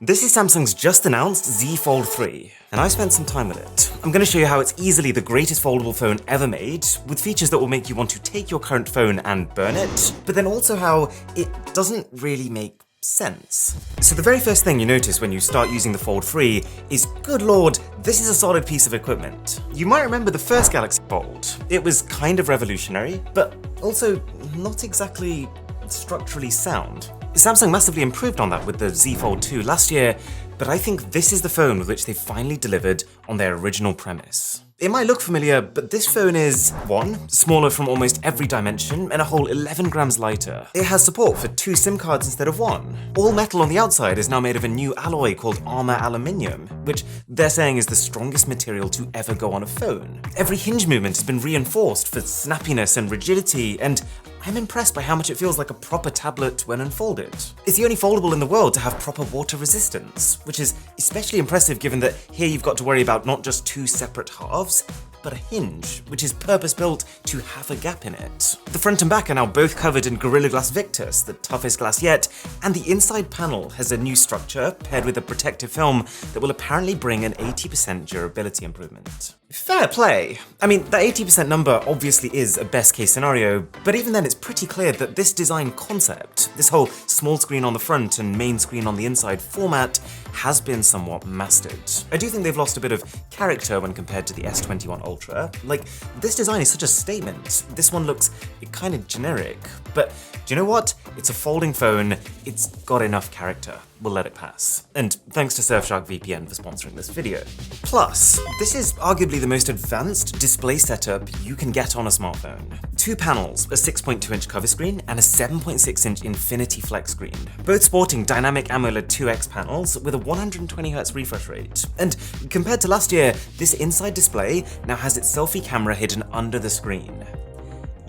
This is Samsung's just announced Z Fold 3, and I spent some time with it. I'm going to show you how it's easily the greatest foldable phone ever made, with features that will make you want to take your current phone and burn it, but then also how it doesn't really make sense. So the very first thing you notice when you start using the Fold 3 is, good lord, this is a solid piece of equipment. You might remember the first Galaxy Fold. It was kind of revolutionary, but also not exactly structurally sound. Samsung massively improved on that with the Z Fold 2 last year, but I think this is the phone with which they finally delivered on their original premise. It might look familiar, but this phone is 1. Smaller from almost every dimension and a whole 11 grams lighter. It has support for 2 SIM cards instead of 1. All metal on the outside is now made of a new alloy called Armor Aluminium, which they're saying is the strongest material to ever go on a phone. Every hinge movement has been reinforced for snappiness and rigidity, and I'm impressed by how much it feels like a proper tablet when unfolded. It's the only foldable in the world to have proper water resistance, which is especially impressive given that here you've got to worry about not just 2 separate halves, but a hinge, which is purpose-built to have a gap in it. The front and back are now both covered in Gorilla Glass Victus, the toughest glass yet, and the inside panel has a new structure paired with a protective film that will apparently bring an 80% durability improvement. Fair play. I mean, that 80% number obviously is a best case scenario, but even then it's pretty clear that this design concept, this whole small screen on the front and main screen on the inside format, has been somewhat mastered. I do think they've lost a bit of character when compared to the S21 Ultra. Like, this design is such a statement. This one looks kind of generic, but do you know what? It's a folding phone, it's got enough character. We'll let it pass. And thanks to Surfshark VPN for sponsoring this video. Plus, this is arguably the most advanced display setup you can get on a smartphone. 2 panels, a 6.2-inch cover screen and a 7.6-inch Infinity Flex screen, both sporting dynamic AMOLED 2X panels with a 120Hz refresh rate. And compared to last year, this inside display now has its selfie camera hidden under the screen.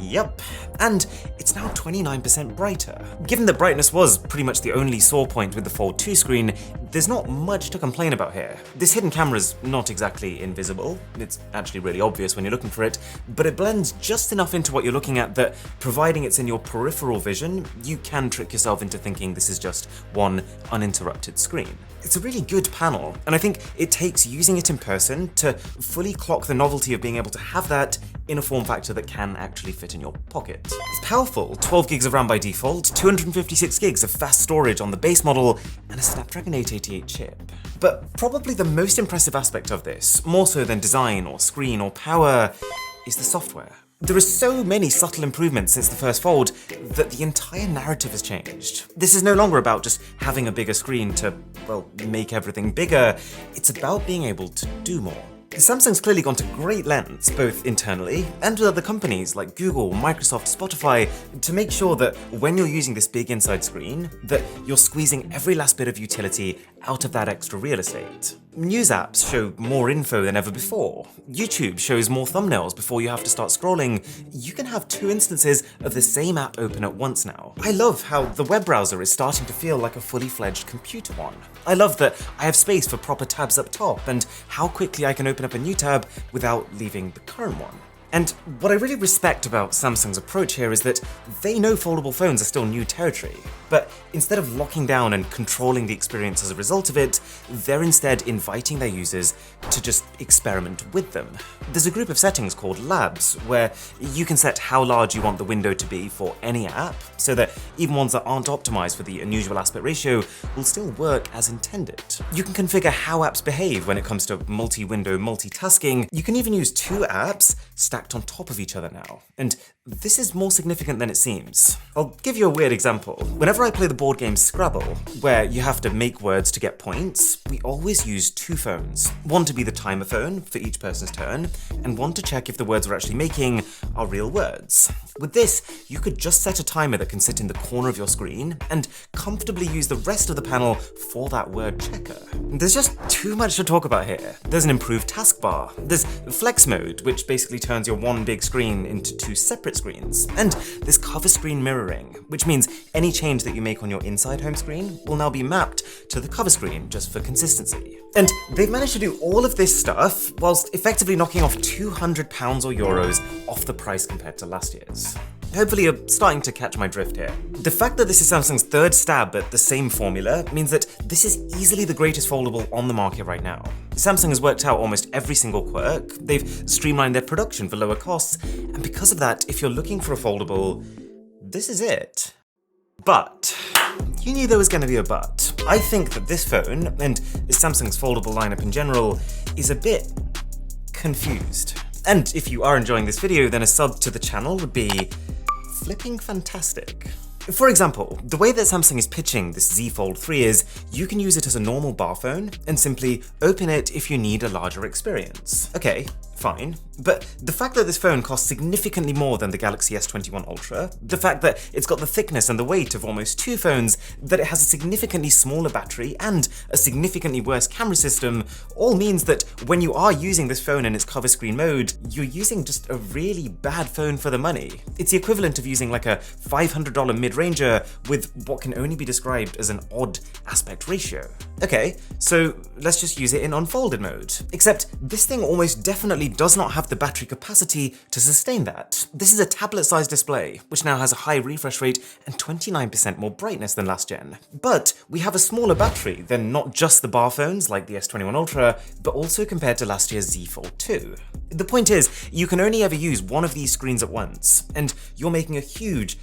Yep, and it's now 29% brighter. Given that brightness was pretty much the only sore point with the Fold 2 screen, there's not much to complain about here. This hidden camera's not exactly invisible, it's actually really obvious when you're looking for it, but it blends just enough into what you're looking at that, providing it's in your peripheral vision, you can trick yourself into thinking this is just one uninterrupted screen. It's a really good panel, and I think it takes using it in person to fully clock the novelty of being able to have that in a form factor that can actually fit in your pocket. It's powerful, 12 gigs of RAM by default, 256 gigs of fast storage on the base model, and a Snapdragon 888 chip. But probably the most impressive aspect of this, more so than design or screen or power, is the software. There are so many subtle improvements since the first Fold that the entire narrative has changed. This is no longer about just having a bigger screen to, well, make everything bigger. It's about being able to do more. Samsung's clearly gone to great lengths, both internally and with other companies like Google, Microsoft, Spotify, to make sure that when you're using this big inside screen, that you're squeezing every last bit of utility out of that extra real estate. News apps show more info than ever before. YouTube shows more thumbnails before you have to start scrolling. You can have 2 instances of the same app open at once now. I love how the web browser is starting to feel like a fully fledged computer one. I love that I have space for proper tabs up top and how quickly I can open up a new tab without leaving the current one. And what I really respect about Samsung's approach here is that they know foldable phones are still new territory, but instead of locking down and controlling the experience as a result of it, they're instead inviting their users to just experiment with them. There's a group of settings called Labs, where you can set how large you want the window to be for any app, so that even ones that aren't optimized for the unusual aspect ratio will still work as intended. You can configure how apps behave when it comes to multi-window multitasking. You can even use 2 apps stacked on top of each other now, and this is more significant than it seems. I'll give you a weird example. Whenever I play the board game Scrabble, where you have to make words to get points, we always use 2 phones. One to be the timer phone for each person's turn, and one to check if the words we're actually making are real words. With this, you could just set a timer that can sit in the corner of your screen and comfortably use the rest of the panel for that word checker. There's just too much to talk about here. There's an improved taskbar. There's flex mode, which basically turns your one big screen into 2 separate screens. And there's cover screen mirroring, which means any change that you make on your inside home screen will now be mapped to the cover screen just for consistency. And they've managed to do all of this stuff whilst effectively knocking off £200 or euros off the price compared to last year's. Hopefully you're starting to catch my drift here. The fact that this is Samsung's third stab at the same formula means that this is easily the greatest foldable on the market right now. Samsung has worked out almost every single quirk, they've streamlined their production for lower costs, and because of that, if you're looking for a foldable, this is it. But you knew there was going to be a but. I think that this phone, and Samsung's foldable lineup in general, is a bit confused. And if you are enjoying this video, then a sub to the channel would be flipping fantastic. For example, the way that Samsung is pitching this Z Fold 3 is you can use it as a normal bar phone and simply open it if you need a larger experience. Okay, fine. But the fact that this phone costs significantly more than the Galaxy S21 Ultra, the fact that it's got the thickness and the weight of almost two phones, that it has a significantly smaller battery and a significantly worse camera system, all means that when you are using this phone in its cover screen mode, you're using just a really bad phone for the money. It's the equivalent of using like a $500 mid-ranger with what can only be described as an odd aspect ratio. Okay, so let's just use it in unfolded mode. Except this thing almost definitely does not have the battery capacity to sustain that. This is a tablet-sized display, which now has a high refresh rate and 29% more brightness than last gen. But we have a smaller battery than not just the bar phones like the S21 Ultra, but also compared to last year's Z Fold 2. The point is, you can only ever use one of these screens at once, and you're making a huge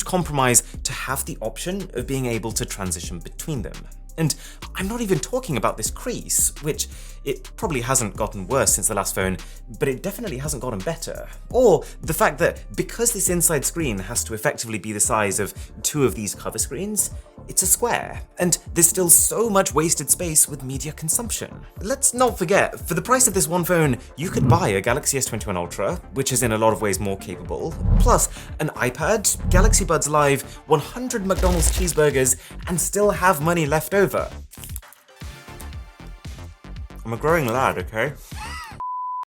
compromise to have the option of being able to transition between them. And I'm not even talking about this crease, which it probably hasn't gotten worse since the last phone, but it definitely hasn't gotten better. Or the fact that because this inside screen has to effectively be the size of two of these cover screens, it's a square, and there's still so much wasted space with media consumption. Let's not forget, for the price of this one phone, you could buy a Galaxy S21 Ultra, which is in a lot of ways more capable, plus an iPad, Galaxy Buds Live, 100 McDonald's cheeseburgers, and still have money left over. I'm a growing lad, okay?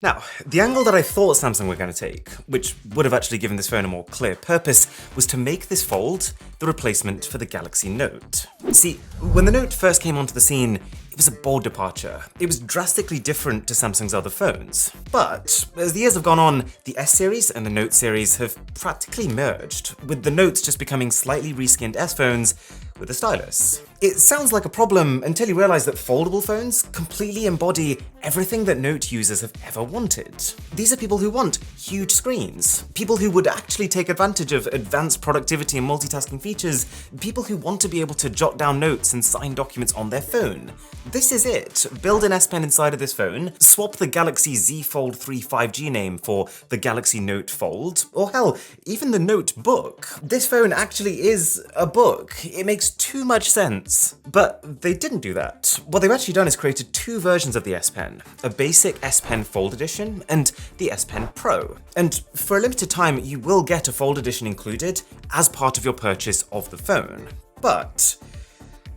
Now, the angle that I thought Samsung were going to take, which would have actually given this phone a more clear purpose, was to make this Fold the replacement for the Galaxy Note. See, when the Note first came onto the scene, it was a bold departure. It was drastically different to Samsung's other phones. But as the years have gone on, the S series and the Note series have practically merged, with the Notes just becoming slightly reskinned S phones with a stylus. It sounds like a problem until you realize that foldable phones completely embody everything that Note users have ever wanted. These are people who want huge screens, people who would actually take advantage of advanced productivity and multitasking features, people who want to be able to jot down notes and sign documents on their phone. This is it. Build an S Pen inside of this phone, swap the Galaxy Z Fold 3 5G name for the Galaxy Note Fold, or hell, even the Note Book. This phone actually is a book. It makes too much sense. But they didn't do that. What they've actually done is created two versions of the S Pen, a basic S Pen Fold Edition and the S Pen Pro. And for a limited time, you will get a Fold Edition included as part of your purchase of the phone. But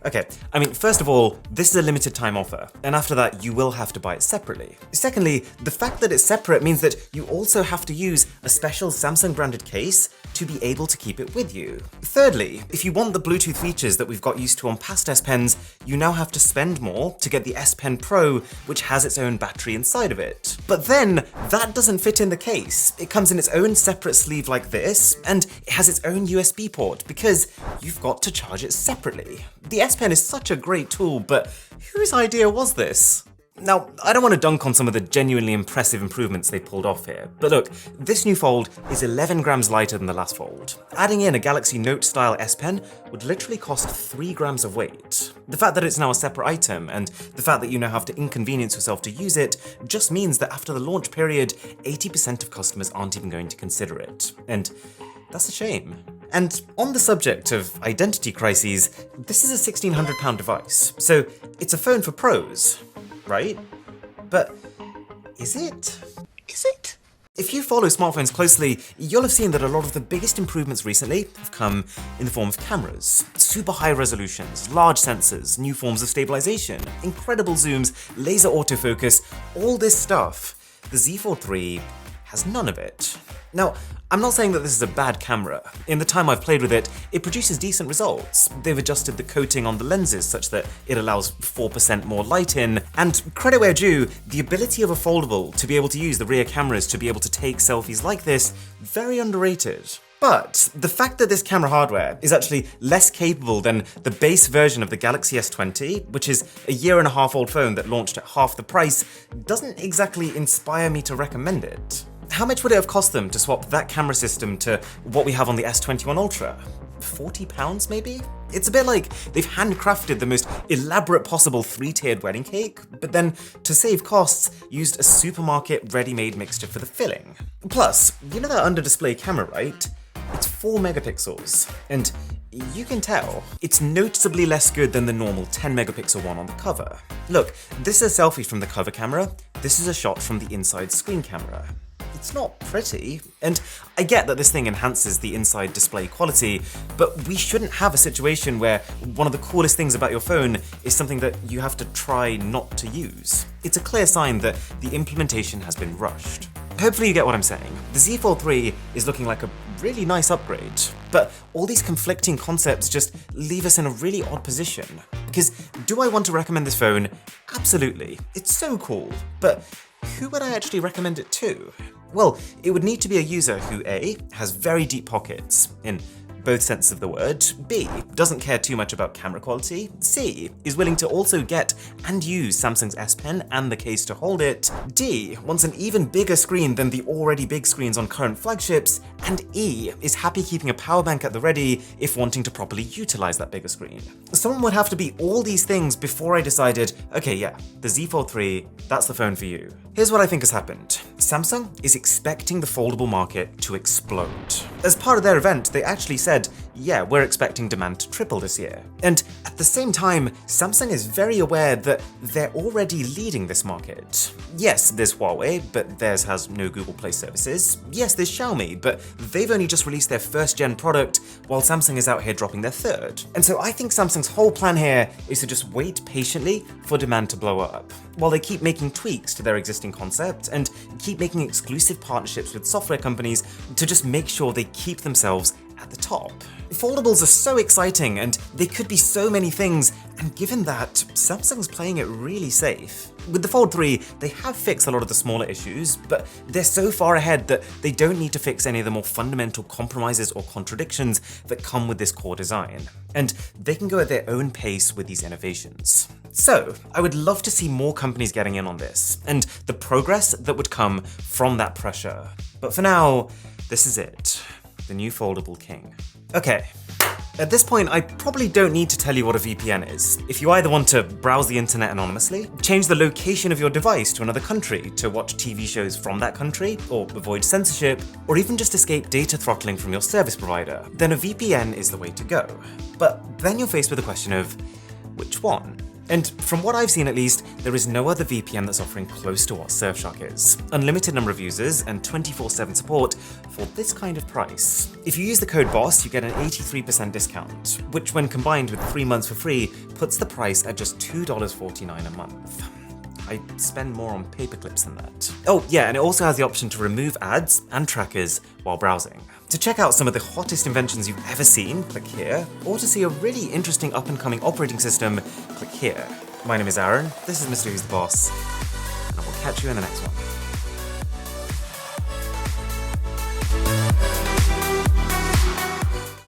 okay, I mean, first of all, this is a limited time offer, and after that, you will have to buy it separately. Secondly, the fact that it's separate means that you also have to use a special Samsung branded case to be able to keep it with you. Thirdly, if you want the Bluetooth features that we've got used to on past S Pens, you now have to spend more to get the S Pen Pro, which has its own battery inside of it. But then, that doesn't fit in the case. It comes in its own separate sleeve like this, and it has its own USB port because you've got to charge it separately. The S Pen is such a great tool, but whose idea was this? Now, I don't want to dunk on some of the genuinely impressive improvements they pulled off here, but look, this new Fold is 11 grams lighter than the last Fold. Adding in a Galaxy Note-style S Pen would literally cost 3 grams of weight. The fact that it's now a separate item, and the fact that you now have to inconvenience yourself to use it, just means that after the launch period, 80% of customers aren't even going to consider it. And that's a shame. And on the subject of identity crises, this is a £1,600 device, so it's a phone for pros, right? But is it? Is it? If you follow smartphones closely, you'll have seen that a lot of the biggest improvements recently have come in the form of cameras. Super high resolutions, large sensors, new forms of stabilization, incredible zooms, laser autofocus, all this stuff. The Z Fold 3 has none of it. Now, I'm not saying that this is a bad camera. In the time I've played with it, it produces decent results. They've adjusted the coating on the lenses such that it allows 4% more light in, and credit where due, the ability of a foldable to be able to use the rear cameras to be able to take selfies like this, very underrated. But the fact that this camera hardware is actually less capable than the base version of the Galaxy S20, which is a 1.5-year-old phone that launched at half the price, doesn't exactly inspire me to recommend it. How much would it have cost them to swap that camera system to what we have on the S21 Ultra? £40 maybe? It's a bit like they've handcrafted the most elaborate possible 3-tiered wedding cake, but then, to save costs, used a supermarket ready-made mixture for the filling. Plus, you know that under-display camera, right? It's 4 megapixels, and you can tell it's noticeably less good than the normal 10 megapixel one on the cover. Look, this is a selfie from the cover camera, this is a shot from the inside screen camera. It's not pretty, and I get that this thing enhances the inside display quality, but we shouldn't have a situation where one of the coolest things about your phone is something that you have to try not to use. It's a clear sign that the implementation has been rushed. Hopefully you get what I'm saying. The Z Fold 3 is looking like a really nice upgrade, but all these conflicting concepts just leave us in a really odd position. Because do I want to recommend this phone? Absolutely. It's so cool, but who would I actually recommend it to? Well, it would need to be a user who A, has very deep pockets, in both senses of the word, B, doesn't care too much about camera quality, C, is willing to also get and use Samsung's S Pen and the case to hold it, D, wants an even bigger screen than the already big screens on current flagships, and E, is happy keeping a power bank at the ready if wanting to properly utilize that bigger screen. Someone would have to be all these things before I decided, okay, yeah, the Z Fold 3, that's the phone for you. Here's what I think has happened. Samsung is expecting the foldable market to explode. As part of their event, they actually said, yeah, we're expecting demand to triple this year. And at the same time, Samsung is very aware that they're already leading this market. Yes, there's Huawei, but theirs has no Google Play services. Yes, there's Xiaomi, but they've only just released their first-gen product, while Samsung is out here dropping their third. And so I think Samsung's whole plan here is to just wait patiently for demand to blow up, while they keep making tweaks to their existing concept and keep making exclusive partnerships with software companies to just make sure they keep themselves at the top. Foldables are so exciting and they could be so many things, and given that, Samsung's playing it really safe. With the Fold 3, they have fixed a lot of the smaller issues, but they're so far ahead that they don't need to fix any of the more fundamental compromises or contradictions that come with this core design. And they can go at their own pace with these innovations. So, I would love to see more companies getting in on this, and the progress that would come from that pressure. But for now, this is it. The new foldable king. Okay. At this point, I probably don't need to tell you what a VPN is. If you either want to browse the internet anonymously, change the location of your device to another country to watch TV shows from that country, or avoid censorship, or even just escape data throttling from your service provider, then a VPN is the way to go. But then you're faced with the question of, which one? And from what I've seen at least, there is no other VPN that's offering close to what Surfshark is. Unlimited number of users and 24/7 support for this kind of price. If you use the code BOSS, you get an 83% discount, which when combined with 3 months for free, puts the price at just $2.49 a month. I spend more on paperclips than that. Oh yeah, and it also has the option to remove ads and trackers while browsing. To check out some of the hottest inventions you've ever seen, click here, or to see a really interesting up-and-coming operating system, click here. My name is Aaron, this is Mr. Who's the Boss, and I will catch you in the next one.